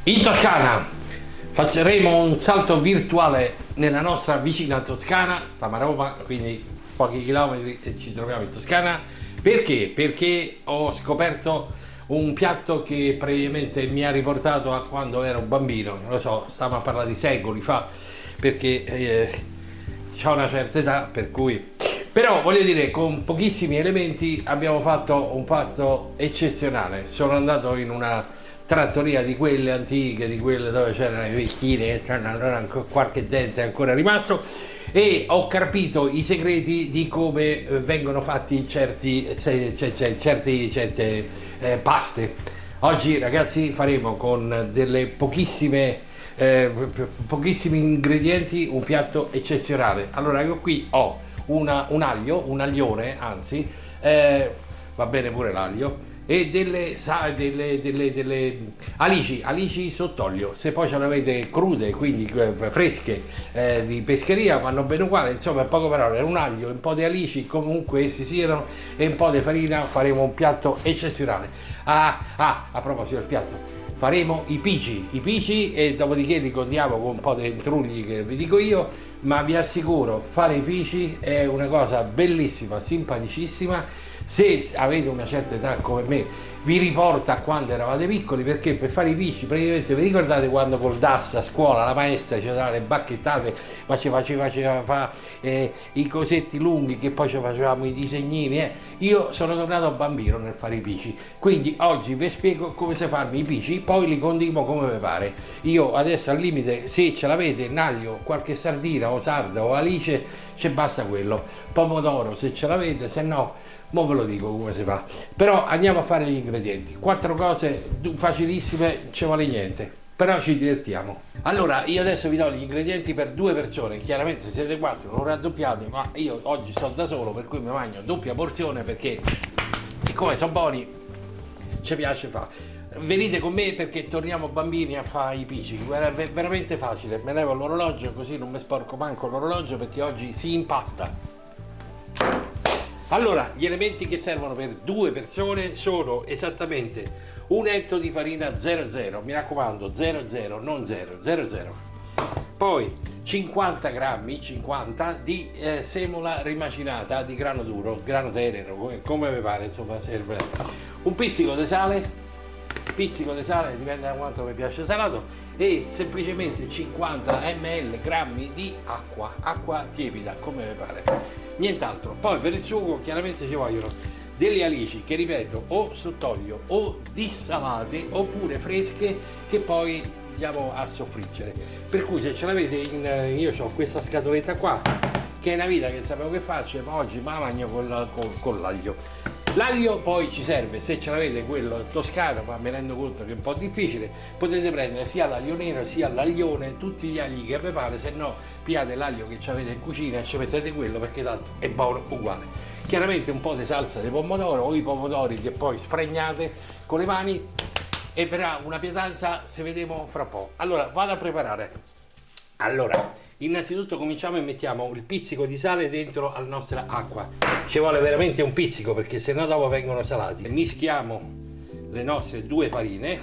In Toscana faremo un salto virtuale nella nostra vicina Toscana, stiamo a Roma, quindi pochi chilometri e ci troviamo in Toscana. Perché? Perché ho scoperto un piatto che praticamente mi ha riportato a quando ero un bambino, non lo so, stiamo a parlare di secoli fa, perché ho una certa età, per cui... Però voglio dire, con pochissimi elementi abbiamo fatto un pasto eccezionale. Sono andato in una trattoria di quelle antiche, di quelle dove c'erano i vecchini, allora qualche dente è ancora rimasto, e ho capito i segreti di come vengono fatti certe paste. Oggi ragazzi faremo con delle pochissimi ingredienti un piatto eccezionale. Allora io qui ho un aglione, anzi, va bene pure l'aglio, e delle alici sott'olio. Se poi ce l'avete crude, quindi fresche, di pescheria, vanno bene uguale. Insomma, in poche parole, un aglio, un po' di alici, comunque essi siano, e un po' di farina, faremo un piatto eccezionale. A proposito del piatto, faremo i pici e dopodiché li condiamo con un po' di intrugli che vi dico io, ma vi assicuro, fare i pici è una cosa bellissima, simpaticissima. Se avete una certa età come me, vi riporta a quando eravate piccoli, perché per fare i pici praticamente vi ricordate quando col DAS a scuola la maestra ci dava le bacchettate, ma ci faceva i cosetti lunghi, che poi ci facevamo i disegnini. Io sono tornato bambino nel fare i pici, quindi oggi vi spiego come si fanno i pici, poi li condimo come vi pare. Io adesso al limite, se ce l'avete, naglio, qualche sardina o sarda o alice, ci basta quello, pomodoro se ce l'avete, se no mo ve lo dico come si fa. Però andiamo a fare gli ingredienti, 4 cose facilissime, ci vuole niente, però ci divertiamo. Allora io adesso vi do gli ingredienti per 2 persone, chiaramente se siete 4 non raddoppiate, ma io oggi sto da solo, per cui mi mangio doppia porzione, perché siccome sono buoni ci piace fare. Venite con me perché torniamo bambini a fare i pici, è veramente facile. Me levo l'orologio così non mi sporco manco l'orologio, perché oggi si impasta. Allora, gli elementi che servono per 2 persone sono esattamente un etto di farina 00, mi raccomando 00, non 00. Poi 50 grammi di semola rimacinata di grano duro, grano tenero, come vi pare, insomma serve. Un pizzico di sale, dipende da quanto mi piace salato, e semplicemente 50 grammi di acqua tiepida, come vi pare. Nient'altro. Poi per il sugo chiaramente ci vogliono delle alici che, ripeto, o sott'olio o dissalate oppure fresche, che poi andiamo a soffriggere. Per cui se ce l'avete io ho questa scatoletta qua, che è una vita che sapevo che faccio, ma oggi me la mangio con l'aglio. L'aglio poi ci serve, se ce l'avete quello toscano, ma mi rendo conto che è un po' difficile, potete prendere sia l'aglio nero sia l'aglione, tutti gli agli che vi pare, se no pigliate l'aglio che avete in cucina e ci mettete quello, perché tanto è buono uguale. Chiaramente un po' di salsa di pomodoro, o i pomodori che poi sfregnate con le mani, e verrà una pietanza, se vediamo fra poco. Allora vado a preparare. Allora, innanzitutto cominciamo e mettiamo il pizzico di sale dentro alla nostra acqua. Ci vuole veramente un pizzico, perché sennò dopo vengono salati. Mischiamo le nostre 2 farine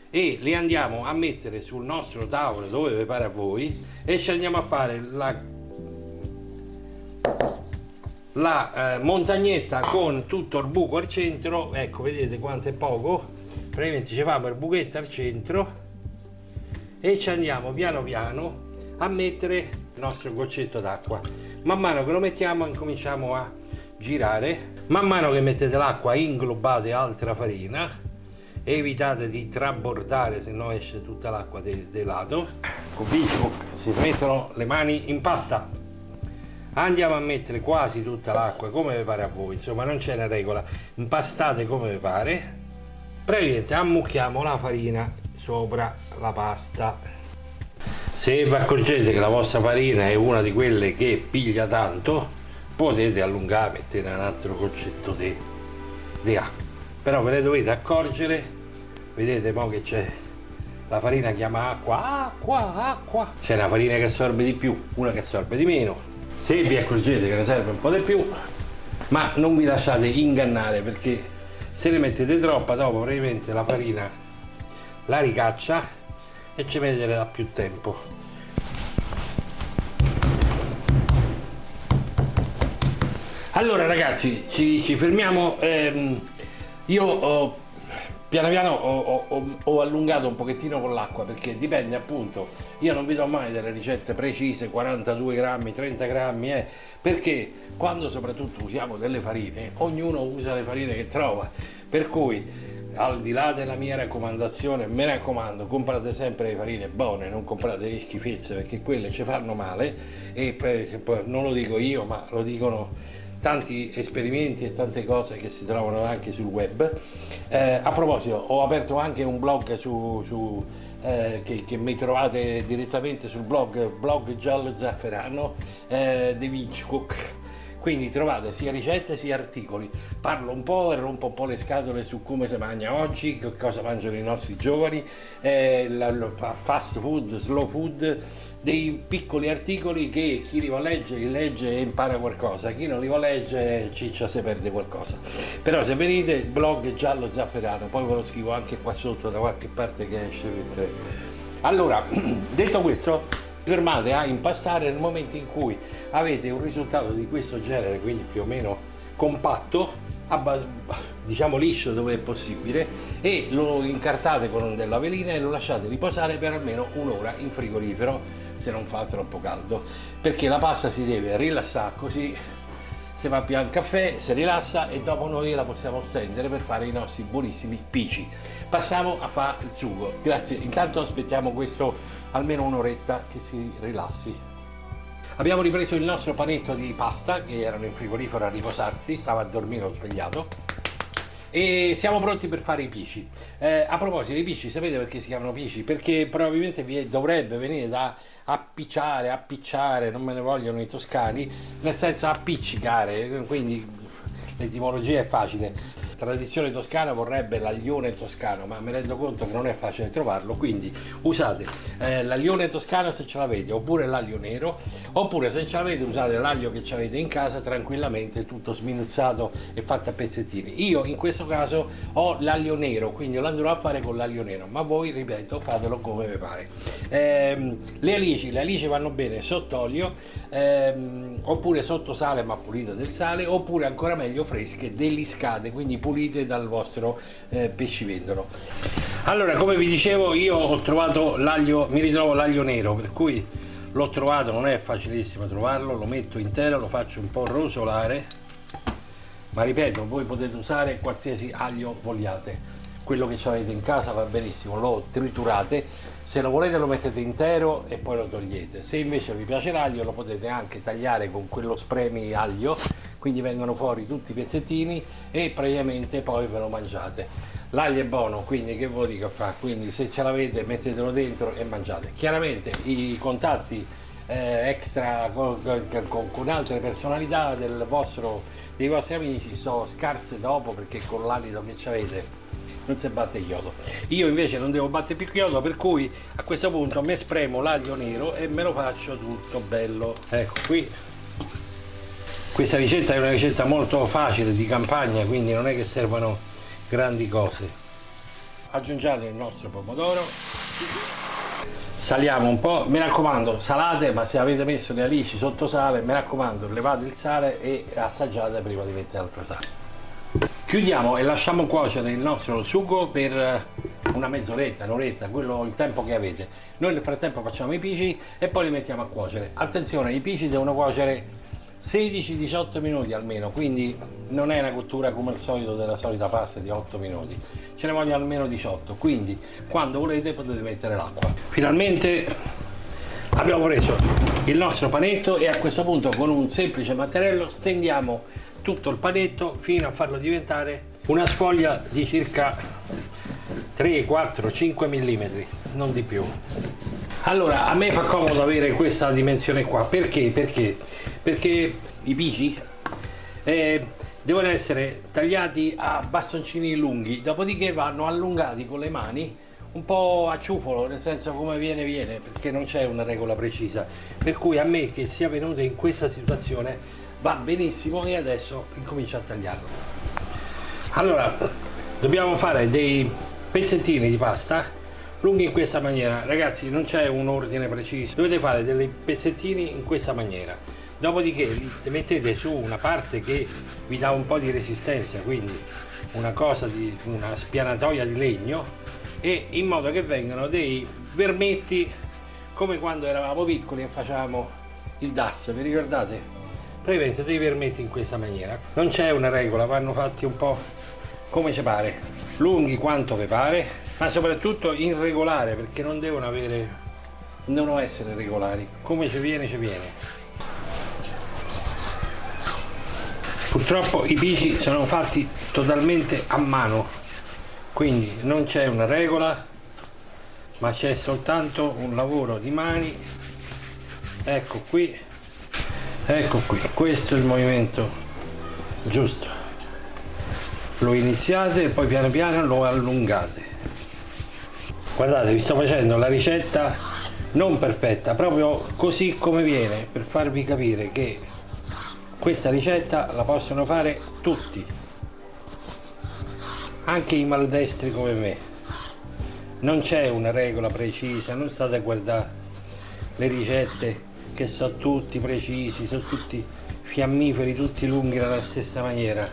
e le andiamo a mettere sul nostro tavolo, dove vi pare a voi, e ci andiamo a fare la montagnetta con tutto il buco al centro. Ecco, vedete quanto è poco? Praticamente ci facciamo il buchetto al centro e ci andiamo piano piano a mettere il nostro goccetto d'acqua. Man mano che lo mettiamo incominciamo a girare. Man mano che mettete l'acqua inglobate altra farina, evitate di trabordare, se no esce tutta l'acqua del lato. Così si mettono le mani in pasta. Andiamo a mettere quasi tutta l'acqua come vi pare a voi, insomma non c'è una regola, impastate come vi pare. Praticamente ammucchiamo la farina sopra la pasta. Se vi accorgete che la vostra farina è una di quelle che piglia tanto, potete allungare, mettere un altro goccetto di acqua, però ve ne dovete accorgere. Vedete mo che c'è la farina, chiama acqua, c'è una farina che assorbe di più, una che assorbe di meno. Se vi accorgete che ne serve un po' di più, ma non vi lasciate ingannare, perché se ne mettete troppa dopo praticamente la farina la ricaccia e ci metterà più tempo. Allora ragazzi, ci fermiamo. Io piano piano ho allungato un pochettino con l'acqua, perché dipende appunto, io non vi do mai delle ricette precise, 42 grammi, 30 grammi, perché quando soprattutto usiamo delle farine, ognuno usa le farine che trova, per cui al di là della mia raccomandazione, mi raccomando, comprate sempre le farine buone, non comprate le schifezze, perché quelle ci fanno male, e poi non lo dico io, ma lo dicono tanti esperimenti e tante cose che si trovano anche sul web. A proposito, ho aperto anche un blog che mi trovate direttamente sul blog Giallo Zafferano di Vinci Cook, quindi trovate sia ricette sia articoli. Parlo un po' e rompo un po' le scatole su come si mangia oggi, che cosa mangiano i nostri giovani, fast food, slow food, dei piccoli articoli che chi li va a leggere, li legge e impara qualcosa, chi non li va a leggere ciccia se perde qualcosa. Però se venite, il blog Giallo Zafferano, poi ve lo scrivo anche qua sotto da qualche parte che esce. Allora, detto questo, fermate a impastare nel momento in cui avete un risultato di questo genere, quindi più o meno compatto, diciamo liscio dove è possibile, e lo incartate con della velina e lo lasciate riposare per almeno un'ora in frigorifero, se non fa troppo caldo, perché la pasta si deve rilassare, così si va più al caffè, si rilassa e dopo noi la possiamo stendere per fare i nostri buonissimi pici. Passiamo a fare il sugo. Grazie, intanto aspettiamo questo almeno un'oretta che si rilassi. Abbiamo ripreso il nostro panetto di pasta che erano in frigorifero a riposarsi, stava a dormire, ho svegliato, e siamo pronti per fare i pici. A proposito dei pici, sapete perché si chiamano pici? Perché probabilmente vi dovrebbe venire da appicciare, non me ne vogliono i toscani, nel senso appiccicare, quindi l'etimologia è facile. Tradizione toscana vorrebbe l'aglione toscano, ma mi rendo conto che non è facile trovarlo, quindi usate l'aglione toscano se ce l'avete, oppure l'aglio nero, oppure se ce l'avete usate l'aglio che avete in casa tranquillamente, tutto sminuzzato e fatto a pezzettini. Io in questo caso ho l'aglio nero, quindi lo andrò a fare con l'aglio nero, ma voi, ripeto, fatelo come vi pare. Le alici vanno bene sott'olio, oppure sotto sale ma pulite del sale, oppure ancora meglio fresche, deliscate, quindi pulite dal vostro pescivendolo. Allora, come vi dicevo, io ho trovato l'aglio, mi ritrovo l'aglio nero, per cui l'ho trovato, non è facilissimo trovarlo, lo metto intero, lo faccio un po' rosolare, ma ripeto, voi potete usare qualsiasi aglio vogliate, quello che avete in casa va benissimo, lo triturate, se lo volete lo mettete intero e poi lo togliete. Se invece vi piace l'aglio lo potete anche tagliare con quello spremi aglio, quindi vengono fuori tutti i pezzettini e praticamente poi ve lo mangiate. L'aglio è buono, quindi che vuol dire che fa? Quindi se ce l'avete mettetelo dentro e mangiate. Chiaramente i contatti extra con altre personalità dei vostri amici sono scarse dopo, perché con l'alido che avete non si batte chiodo. Io invece non devo battere più chiodo, per cui a questo punto mi spremo l'aglio nero e me lo faccio tutto bello. Ecco qui, questa ricetta è una ricetta molto facile di campagna, quindi non è che servono grandi cose. Aggiungiamo il nostro pomodoro, saliamo un po', mi raccomando salate, ma se avete messo le alici sotto sale, mi raccomando levate il sale e assaggiate prima di mettere altro sale. Chiudiamo e lasciamo cuocere il nostro sugo per una mezz'oretta, un'oretta, quello il tempo che avete. Noi nel frattempo facciamo i pici e poi li mettiamo a cuocere. Attenzione, i pici devono cuocere 16-18 minuti almeno, quindi non è una cottura come al solito della solita pasta di 8 minuti, ce ne vogliono almeno 18, quindi quando volete potete mettere l'acqua. Finalmente abbiamo preso il nostro panetto e a questo punto con un semplice mattarello stendiamo tutto il panetto fino a farlo diventare una sfoglia di circa 3, 4, 5 mm, non di più. Allora, a me fa comodo avere questa dimensione qua, perché? Perché i pici devono essere tagliati a bastoncini lunghi, dopodiché vanno allungati con le mani un po' a ciufolo, nel senso come viene, perché non c'è una regola precisa, per cui a me che sia venuta in questa situazione va benissimo e adesso incomincio a tagliarlo. Allora, dobbiamo fare dei pezzettini di pasta lunghi in questa maniera. Ragazzi, non c'è un ordine preciso, dovete fare dei pezzettini in questa maniera, dopodiché li mettete su una parte che vi dà un po' di resistenza, quindi una spianatoia di legno, e in modo che vengano dei vermetti come quando eravamo piccoli e facevamo il DAS, vi ricordate? Praticamente dei vermetti in questa maniera. Non c'è una regola, vanno fatti un po' come ci pare, lunghi quanto vi pare, ma soprattutto irregolare, perché non devono essere regolari, come ci viene ci viene. Purtroppo i bici sono fatti totalmente a mano, quindi non c'è una regola, ma c'è soltanto un lavoro di mani. Ecco qui, questo è il movimento giusto, lo iniziate e poi piano piano lo allungate. Guardate, vi sto facendo la ricetta non perfetta, proprio così come viene, per farvi capire che questa ricetta la possono fare tutti, anche i maldestri come me. Non c'è una regola precisa, non state a guardare le ricette che sono tutti precisi, sono tutti fiammiferi, tutti lunghi nella stessa maniera.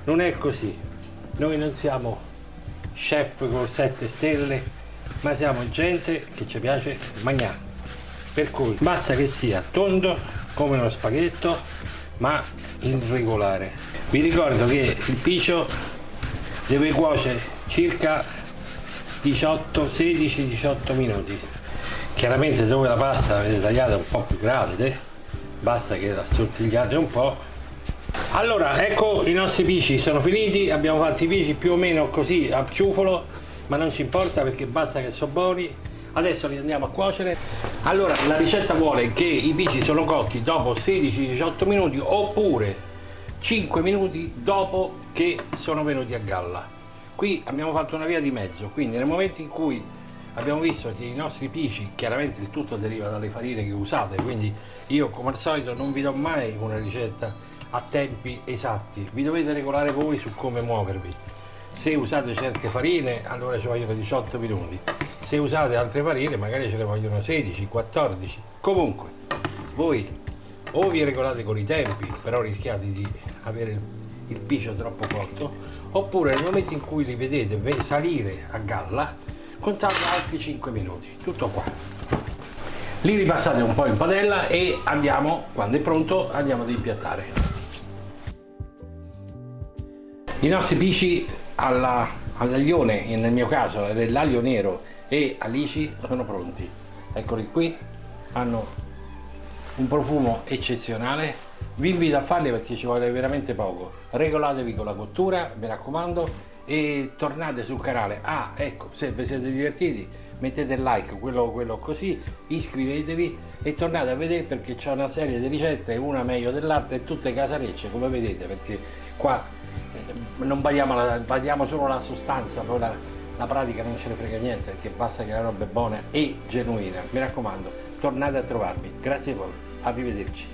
Non è così. Noi non siamo chef con 7 stelle, ma siamo gente che ci piace mangiare. Per cui basta che sia tondo come uno spaghetto, ma irregolare. Vi ricordo che il piscio deve cuocere circa 16-18 minuti. Chiaramente dove la pasta l'avete tagliata un po' più grande, basta che la sottigliate un po'. Allora, ecco, i nostri pisci sono finiti, abbiamo fatto i pisci più o meno così a ciufolo, ma non ci importa perché basta che sono buoni. Adesso li andiamo a cuocere. Allora, la ricetta vuole che i pisci sono cotti dopo 16-18 minuti oppure 5 minuti dopo che sono venuti a galla. Qui abbiamo fatto una via di mezzo, quindi nel momento in cui abbiamo visto che i nostri pisci, chiaramente il tutto deriva dalle farine che usate, quindi io come al solito non vi do mai una ricetta a tempi esatti, vi dovete regolare voi su come muovervi. Se usate certe farine allora ci vogliono 18 minuti, se usate altre farine magari ce ne vogliono 16, 14. Comunque voi o vi regolate con i tempi, però rischiate di avere il piscio troppo cotto, oppure nel momento in cui li vedete salire a galla contate altri 5 minuti, tutto qua. Li ripassate un po' in padella e andiamo, quando è pronto, andiamo ad impiattare. I nostri pisci all'aglione, nel mio caso l'aglio nero e alici, sono pronti. Eccoli qui, hanno un profumo eccezionale. Vi invito a farli perché ci vuole veramente poco. Regolatevi con la cottura, mi raccomando, e tornate sul canale. Ecco, se vi siete divertiti mettete il like, quello così, iscrivetevi e tornate a vedere perché c'è una serie di ricette, una meglio dell'altra e tutte casarecce come vedete, perché qua non badiamo solo la sostanza, poi la pratica non ce ne frega niente, perché basta che la roba è buona e genuina. Mi raccomando, tornate a trovarmi. Grazie a voi, arrivederci.